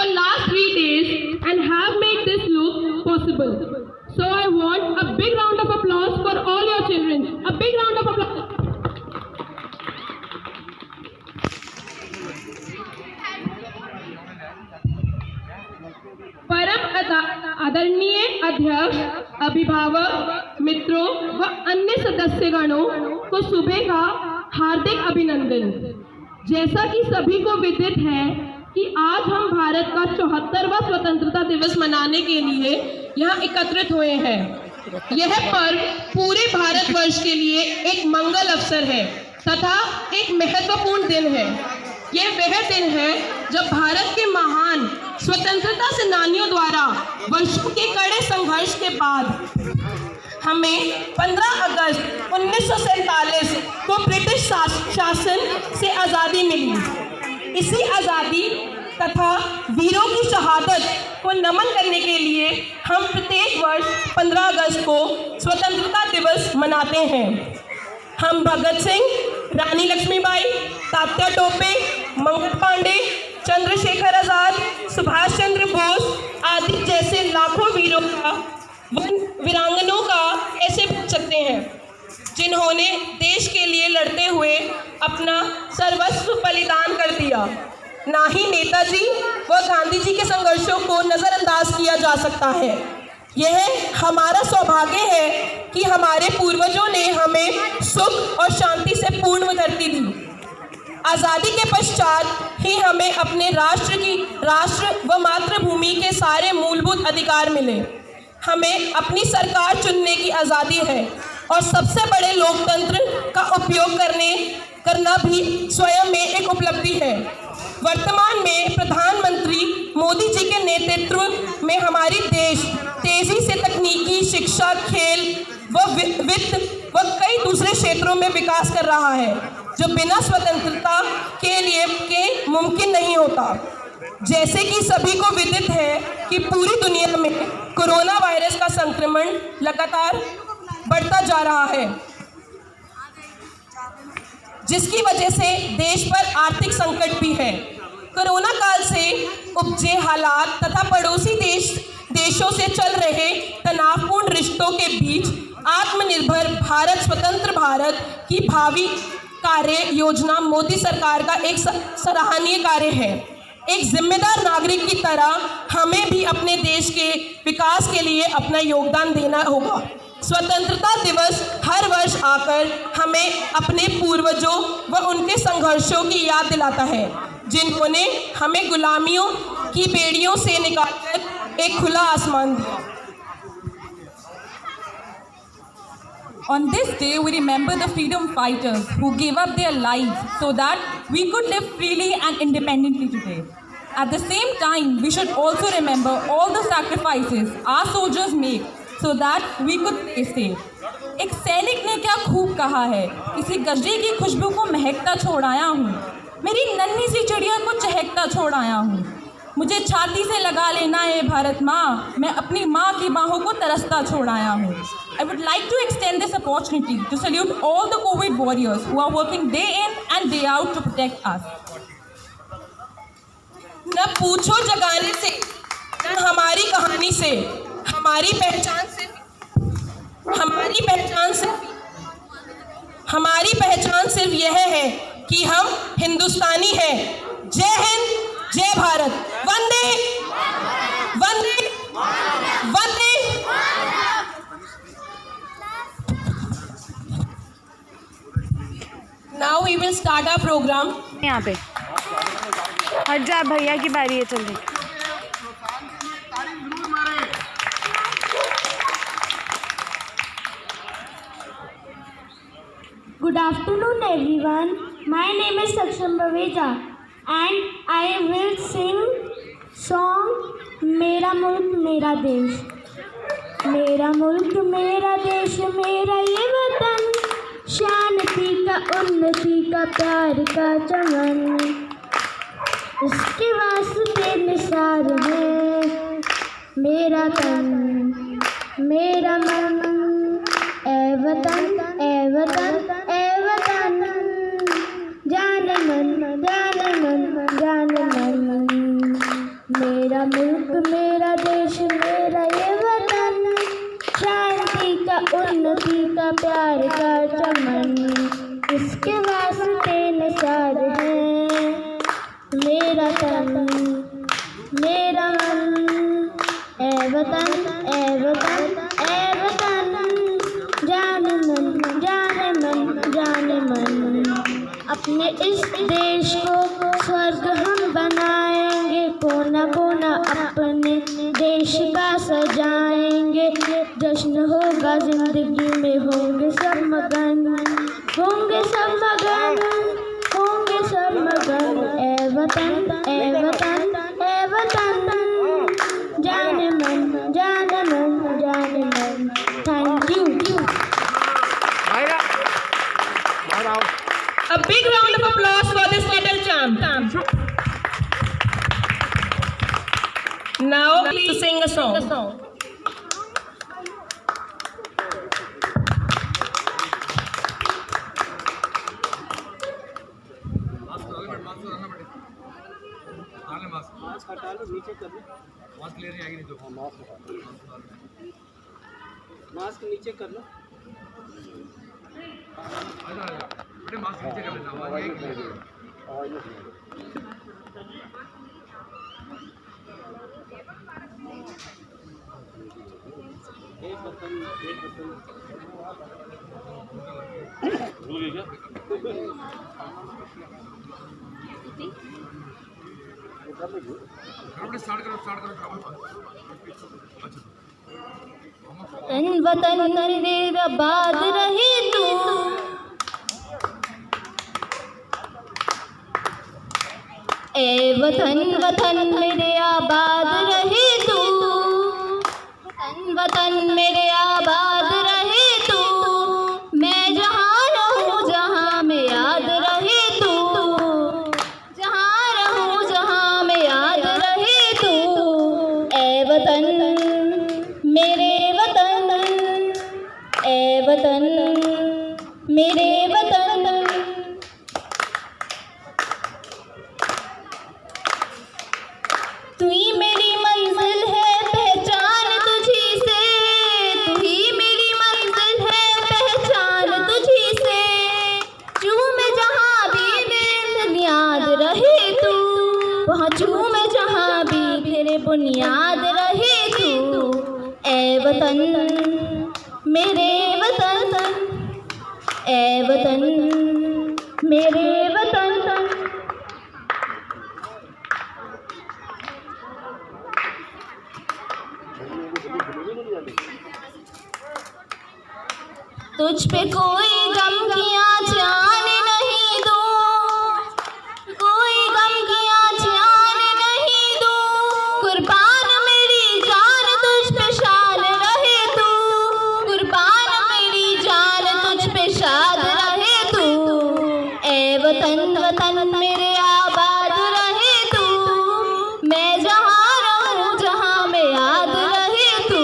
for last 3 days and have made this look possible. So I want a big round of applause for all your children. A big round of applause. परम आदरणीय अध्यक्ष, अभिभावक, मित्रों व अन्य सदस्यगणों को सुबह का हार्दिक अभिनंदन। जैसा कि सभी को विदित है कि आज हम भारत का 74वां स्वतंत्रता दिवस मनाने के लिए यहाँ एकत्रित हुए हैं। यह पर्व पूरे भारतवर्ष के लिए एक मंगल अवसर है तथा एक महत्वपूर्ण दिन है। यह वह दिन है जब भारत के महान स्वतंत्रता सेनानियों द्वारा वर्षों के कड़े संघर्ष के बाद हमें 15 अगस्त 1947 को ब्रिटिश शासन से आज़ादी मिली। इसी आज़ादी तथा वीरों की शहादत को नमन करने के लिए हम प्रत्येक वर्ष 15 अगस्त को स्वतंत्रता दिवस मनाते हैं। हम भगत सिंह, रानी लक्ष्मीबाई, तात्या टोपे, मंगल पांडे, चंद्रशेखर आज़ाद, सुभाष चंद्र बोस आदि जैसे लाखों वीरों का वीरांगनों का ऐसे भूल सकते हैं जिन्होंने देश के लिए लड़ते हुए अपना सर्वस्व बलिदान कर दिया। ना ही नेताजी व गांधी जी के संघर्षों को नज़रअंदाज किया जा सकता है। यह हमारा सौभाग्य है कि हमारे पूर्वजों ने हमें सुख और शांति से पूर्ण धरती दी। आज़ादी के पश्चात ही हमें अपने राष्ट्र व मातृभूमि के सारे मूलभूत अधिकार मिले। हमें अपनी सरकार चुनने की आज़ादी है और सबसे बड़े लोकतंत्र का उपयोग करना भी स्वयं में एक उपलब्धि है। वर्तमान में प्रधानमंत्री मोदी जी के नेतृत्व में हमारी देश तेजी से तकनीकी, शिक्षा, खेल व वित्त व कई दूसरे क्षेत्रों में विकास कर रहा है जो बिना स्वतंत्रता के मुमकिन नहीं होता। जैसे कि सभी को विदित है कि पूरी दुनिया में कोरोना वायरस का संक्रमण लगातार बढ़ता जा रहा है, जिसकी वजह से देश पर आर्थिक संकट भी है। कोरोना काल से उपजे हालात तथा पड़ोसी देशों से चल रहे तनावपूर्ण रिश्तों के बीच आत्मनिर्भर भारत, स्वतंत्र भारत की भावी कार्य योजना मोदी सरकार का एक सराहनीय कार्य है। एक जिम्मेदार नागरिक की तरह हमें भी अपने देश के विकास के लिए अपना योगदान देना होगा। स्वतंत्रता दिवस हर वर्ष आकर हमें अपने पूर्वजों व उनके संघर्षों की याद दिलाता है, जिन्होंने हमें गुलामियों की बेड़ियों से निकालकर एक खुला आसमान दिया। On this day, we remember the freedom fighters who gave up their lives so that we could live freely and independently today. At the same time, we should also remember all the sacrifices our soldiers make so that we could stay safe. एक सैनिक ने क्या खूब कहा है, किसी गजरे की खुशबू को महकता छोड़ आया हूँ, मेरी नन्ही सी चिड़िया को चहकता छोड़ आया हूँ। मुझे छाती से लगा लेना है भारत माँ, मैं अपनी माँ की बाहों को तरसता छोड़ आया हूँ। I would like to extend this opportunity to salute all the COVID warriors who are working day in and day out to protect us. न पूछो जगाने से, न हमारी कहानी से, हमारी पहचान सिर्फ यह है कि हम हिंदुस्तानी हैं। जय हिंद, जय भारत, वंदे वंदे वंदे। Now we will start our program. यहाँ पे हट जा, भैया की बारी है, चल रही। Good afternoon everyone. My name is Saksham Baveja and I will sing song मेरा मुल्क मेरा देश। मेरा मुल्क मेरा देश मेरा ये वतन, शांति का उन्नति का प्यार का चमन, इसके वास्ते निसार है मेरा तन मेरा मन। ए वतन ए वतन ए वतन, जान मन जान मन जान मन। मेरा मुल्क मेरा देश मेरा ये वतन, शांति का उन्नति का प्यार का चमन, इसके वास्ते निसार है मेरा तन मेरा मन। ए वतन ए वतन ए वतन, जाने मन जाने मन जाने मन। अपने इस देश को स्वर्ग हम बनाएंगे, कोना कोना अपने देश का सजाएंगे। जश्न होगा जिंदगी में, होंगे सब मगन, होंगे सब मगन, होंगे सब मगन। ए वतन ए वतन ए वतन, जाने मन जाने मन जाने मन। Thank you. A big round of applause for this little champ. Now, please sing a song. Mask हटा लो, नीचे कर लो। मास्क ले रही आएगी तो मास्क नीचे कर लो। बेटे मास्क नीचे कर लेना, आवाज आएगी। एक बटन भूल गया स्टार्ट करो। वतन मेरा आबाद रही तू, ए वतन वतन मेरे आबाद रही तू, वतन मेरे आबाद रही तू। मैं जहाँ रहूँ जहाँ में याद रही तू, जहाँ रहूँ जहाँ में याद रही तू। ए वतन मेरे वतन, ए वतन मेरे वतन। तू ही मेरी मंजिल है पहचान तुझी से, तू ही मेरी मंजिल है पहचान तुझी से। चूमे जहाँ भी मेरे बुनियाद रहे तू, वहाँ चूमे जहाँ भी तेरे बुनियाद रहे तू। ए वतन मेरे वतन, ए वतन मेरे वतन। तुझ पे कोई गम की आँच आने नहीं दूँ, कोई गम की आँच आने नहीं दूँ। कुर्बान मेरी जान तुझ पे शान रहे तू, कुर्बान मेरी जान तुझ पे शाद रहे तू। ए वतन वतन मेरे आबाद रहे तू, मैं जहाँ रहूँ जहाँ में याद रहे तू।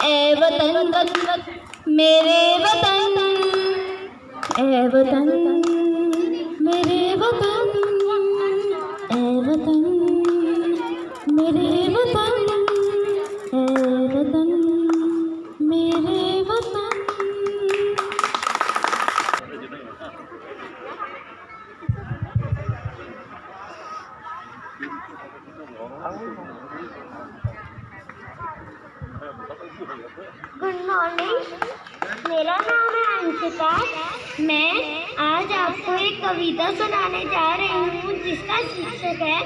ए वतन वतन मेरे वतन, ए वतन मेरे वतन, ए वतन मेरे वतन, ए वतन मेरे वतन। गुड मॉर्निंग, मेरा नाम है अंशिता। मैं आज आपको एक कविता सुनाने जा रही हूँ जिसका शीर्षक है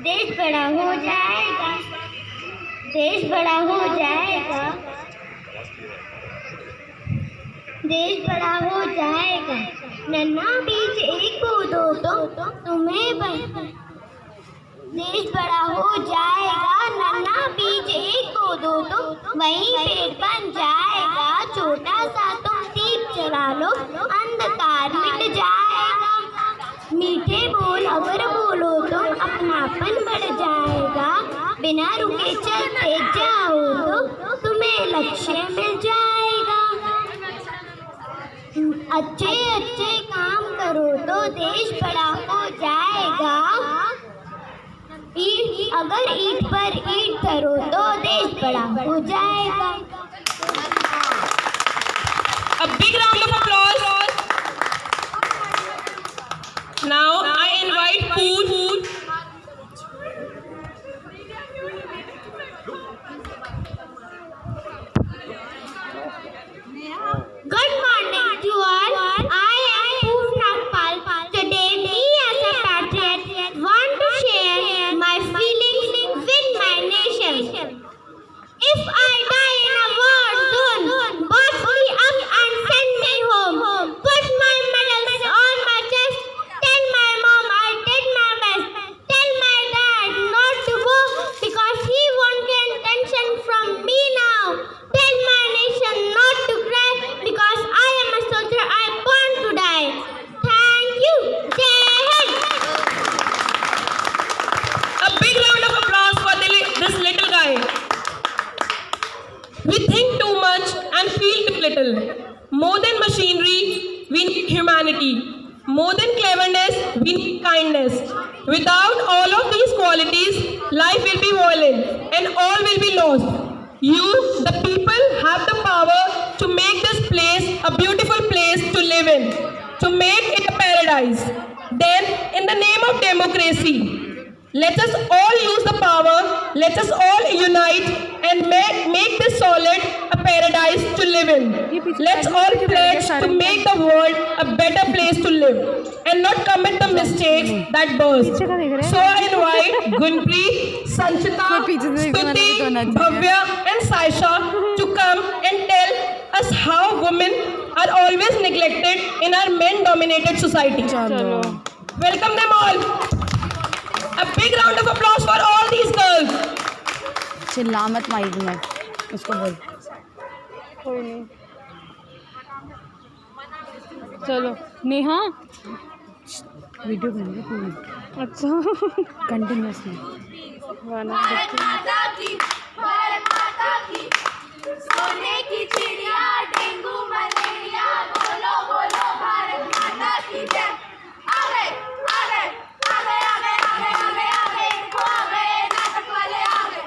देश बड़ा हो जाएगा, देश बड़ा हो जाएगा, देश बड़ा हो जाएगा। नन्हा बीज एक बूंदो तो तुम्हें देश बड़ा हो जाएगा। नन्हा बीज एक बूंदो तो वहीं पेड़ बन जाएगा। छोटा सा तुम दीप जला लो, अंधकार मिट जाएगा। मीठे बोल अगर बोलो तो अपनापन बढ़ जाएगा। बिना रुके चलते जाओ तो तुम्हें लक्ष्य मिल जाएगा। अच्छे अच्छे काम करो तो देश बड़ा हो जाएगा। अगर ईंट पर ईंट धरो तो देश बड़ा हो जाएगा। A big round of applause. Now I invite food. Good morning to all. I am Poorna Pal. Today, me as a patriot want to share my feelings with my nation. If I die in a war zone, box me up and send me home. Put my medals on my chest. Tell my mom I did my best. Tell my dad not to go because he won't get attention from me now. Tell my nation not to cry because I am a soldier. I born to die. Thank you. Jai Hind. A big round of applause for this little guy. We think too much and feel too little. More than machinery, we need humanity. More than cleverness, we need kindness. Without all of these qualities, life will be violent and all will be lost. You, the people, have the power to make this place a beautiful place to live in, to make it a paradise. Then, in the name of democracy, let us all use the power, let us all unite and make this solid a paradise to live in. Let's all pledge to make the world a better place to live and not commit the mistakes that burst. So I invite Gunpreet, Sanchita, Stuti, Bhavya and Saisha to come and tell us how women are always neglected in our men-dominated society. Welcome them all. A big round of applause for all these girls. चिल्ला मत mic में, उसको बोल। कोई नहीं, चलो Neha video बनेगा पूरी। अच्छा कंटिन्यूअसली गाना सोने की चिड़िया, डेंगू मलेरिया, बोलो बोलो भारत माता की जय। आ गए आ गए आ गए आ गए आ गए आ गए आ गए देखो आ गए नाटक वाले आ गए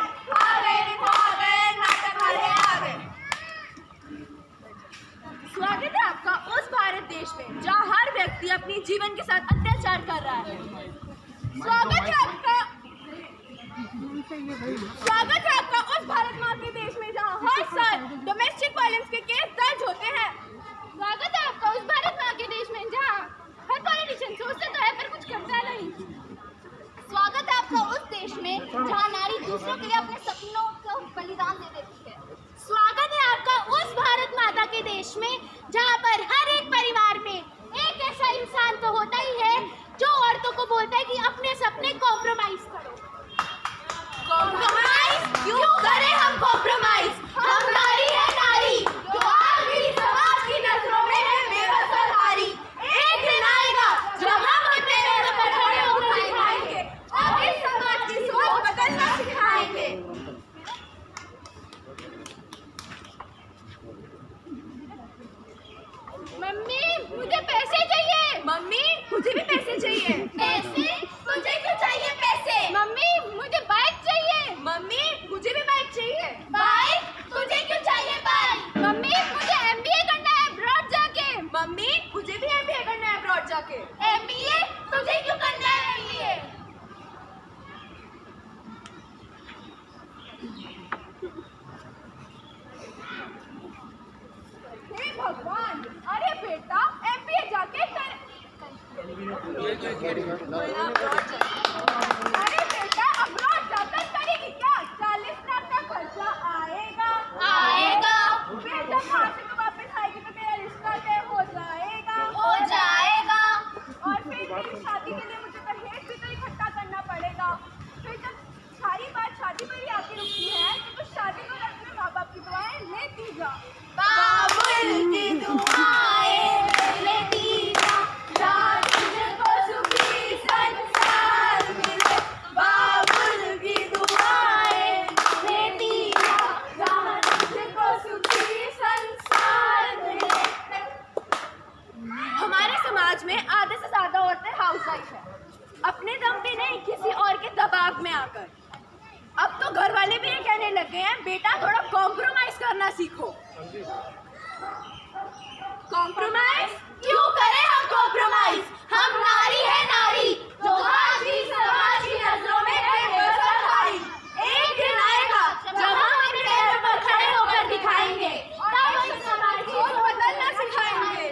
देखो आ गए नाटक वाले आ गए। स्वागत है आपका उस भारत देश में जहाँ हर व्यक्ति अपनी जीवन के साथ अत्याचार कर रहा है। स्वागत है आपका उस भारत माँ के देश में जहाँ हर साल डोमेस्टिक वायलेंस के केस दर्ज होते हैं। स्वागत है आपका उस भारत माँ के देश में जहाँ हर पॉलिटिशियन सोचता तो है पर कुछ करता नहीं। स्वागत है आपका उस देश में जहाँ नारी दूसरों के लिए अपने सपनों को बलिदान दे देती है। स्वागत है आपका उस भारत माता के देश में जहाँ पर हर एक परिवार में एक ऐसा इंसान तो होता ही है जो औरतों को बोलता है कि अपने सपने कॉम्प्रोमाइज करो। कॉम्प्रोमाइज क्यों करें हम कॉम्प्रोमाइज? हम नारी है नारी जो आज भी समाज की नजरों में है बेबस और हारी। एक दिन आएगा जब हम अपने पैरों पर खड़े होकर दिखाएंगे और इस समाज की सोच बदलना सिखाएंगे। मम्मी मुझे पैसे चाहिए। मम्मी मुझे भी पैसे चाहिए। पैसे? मुझे क्यों चाहिए पैसे? मम्मी मुझे बाइक चाहिए। मम्मी मुझे भी बाइक चाहिए। बाइक? तुझे क्यों चाहिए बाइक? मम्मी मुझे MBA करना है अब्रॉड जाके। मम्मी मुझे भी MBA करना है अब्रॉड जाके। MBA? तुझे क्यों करना है MBA? हे भगवान, अरे बेटा MBA जाके कर। अरे बेटा अब्रॉड जाकर करेगी क्या? 40 लाख का खर्चा आएगा। फिर जब वहाँ से तू वापस आएगी तो मेरा रिश्ता तय हो जाएगा। और फिर मेरी शादी के लिए मुझे दहेज भी तो इकट्ठा करना पड़ेगा। फिर जब सारी बात शादी पर ही आके रुकती है तो शादी को अपने माँ बाप की दुआएं लेती जा। बाबुल की दुआएं लेती जा, तुझको सुखी संसार अब तो घर वाले भी ये कहने लगे हैं, बेटा थोड़ा कॉम्प्रोमाइज करना सीखो। कॉम्प्रोमाइज क्यों करें हम कॉम्प्रोमाइज? हम नारी है नारी, जो आज भी समाज की नजरों में बेअसर हारी। एक दिन आएगा जब हम अपने पैरों पर खड़े होकर दिखाएंगे, तब हम समाज को बदलना सिखाएंगे।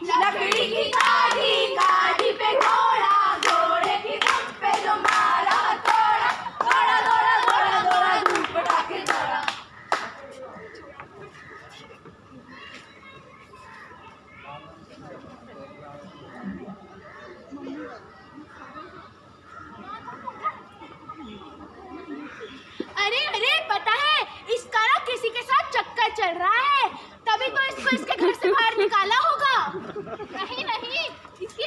लकड़ी की गाड़ी पे घोड़ा, घोड़े की दुम पे जो मारा तोड़ा, दौड़ा दौड़ा दौड़ा दौड़ा धूप पटाखे दौड़ा। अरे अरे पता है, इसका ना किसी के साथ चक्कर चल रहा है, तभी तो इसको इसके घर से बाहर निकाला होगा। नहीं नहीं, इसके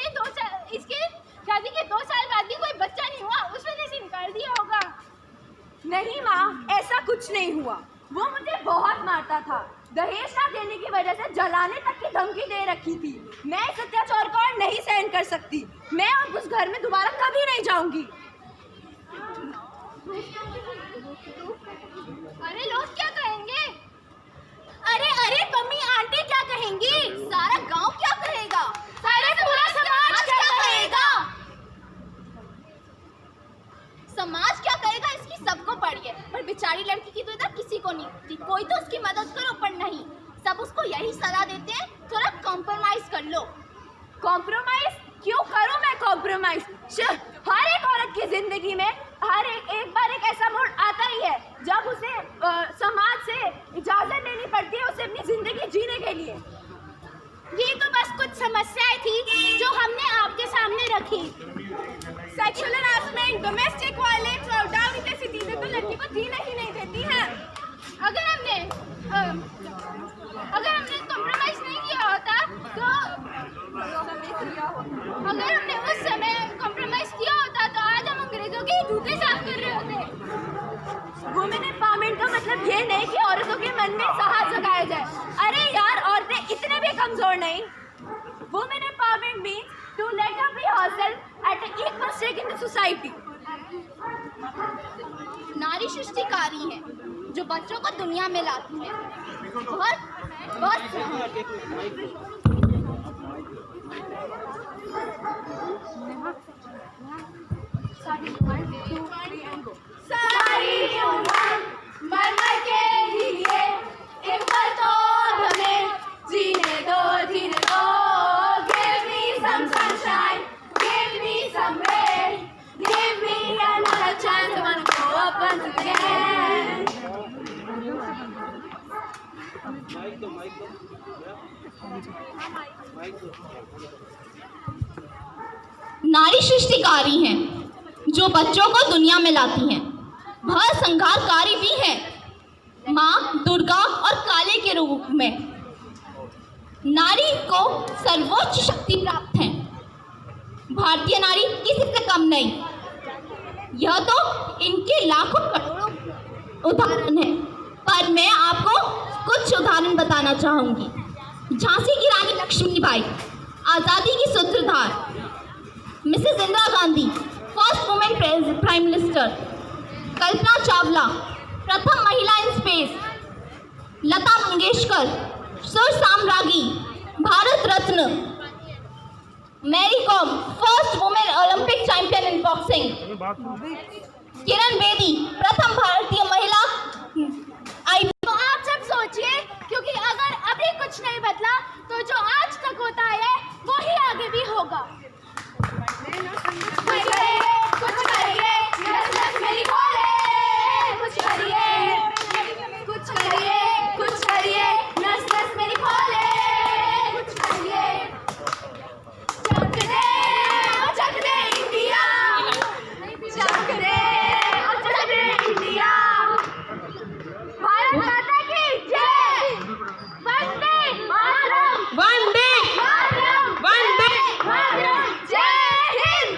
शादी के 2 साल बाद भी कोई बच्चा नहीं हुआ, उस वजह से निकाल दिया होगा। नहीं माँ, ऐसा कुछ नहीं हुआ। वो मुझे बहुत मारता था, दहेज ना देने की वजह से जलाने तक की धमकी दे रखी थी। मैं इस अत्याचार को और नहीं सहन कर सकती। मैं अब उस घर में दोबारा कभी नहीं जाऊंगी। अरे लोग क्या कहेंगे? अरे अरे मम्मी आंटी क्या कहेंगी? सारा गांव क्या कहेगा? सारा पूरा समाज क्या कहेगा? समाज क्या कहेगा इसकी सबको पड़ी है, पर बेचारी लड़की की तो इधर किसी को नहीं थी। कोई तो उसकी मदद करो, पर नहीं, सब उसको यही सलाह देते हैं थोड़ा कॉम्प्रोमाइज कर लो। कॉम्प्रोमाइज क्यों करूं मैं कॉम्प्रोमाइज? हर एक औरत की जिंदगी में हर एक बार एक ऐसा मोड़ आता ही है जब उसे समाज से इजाजत लेनी पड़ती है उसे अपनी जिंदगी जीने के लिए। ये तो बस कुछ समस्याएं थी जो हमने आपके सामने रखी। सेक्सुअल हरासमेंट, डोमेस्टिक वायलेंस और डाउरी जैसी चीजें तो लड़की को जीने ही नहीं देती हैं। अगर हमने कॉम्प्रोमाइज नहीं किया होता तो अगर हमने उस समय कॉम्प्रोमाइज किया होता तो आज हम अंग्रेजों के जूते साफ कर रहे होते। वुमेन एम्पावरमेंट का मतलब ये नहीं कि औरतों के मन में साहस जगाया जाए। अरे यार, औरतें इतने भी कमजोर नहीं। Women empowerment means to let her be herself at an equal stake in the society. नारी सृष्टिकारी है जो बच्चों को दुनिया में लाती है। सारी उम्र मरने के लिए एक पल तो हमें जीने दो, जीने दो। Give me some sunshine, give me some rain, give me another chance, I wanna go up once again. नारी सृष्टिकारी हैं जो बच्चों को दुनिया में लाती हैं। वह संहारकारी भी है, माँ दुर्गा और काले के रूप में। नारी को सर्वोच्च शक्ति प्राप्त है। भारतीय नारी किसी से कम नहीं। यह तो इनके लाखों करोड़ों उदाहरण है, पर मैं आपको कुछ उदाहरण बताना चाहूंगी। झांसी की रानी लक्ष्मीबाई, आज़ादी की सूत्रधार। Mrs Indira Gandhi, first women prime minister. Kalpana Chawla, प्रथम महिला इन स्पेस। लता मंगेशकर, सुर साम्राज्ञी, Bharat Ratna. Mary Kom, first women Olympic champion in boxing. Kiran Bedi, प्रथम भारतीय महिला तो आप सब सोचिए, क्योंकि अगर अभी कुछ नहीं बदला तो जो आज तक होता है वो ही आगे भी होगा। कुछ करिए, नस मेरी खोले। कुछ करिए, कुछ करिए, कुछ करिए, नस मेरी खोले। कुछ करिए, चक दे इंडिया, चक दे इंडिया। भारत माता की जय। वंदे मातरम, वंदे मातरम, वंदे मातरम। जय Hind.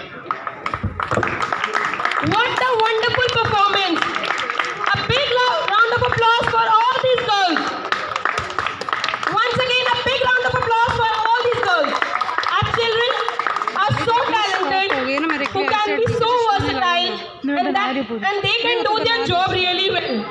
What a wonderful performance! A big round of applause for all these girls. Once again, a big round of applause for all these girls. Our children are so talented. can be so versatile and they can do their job really well.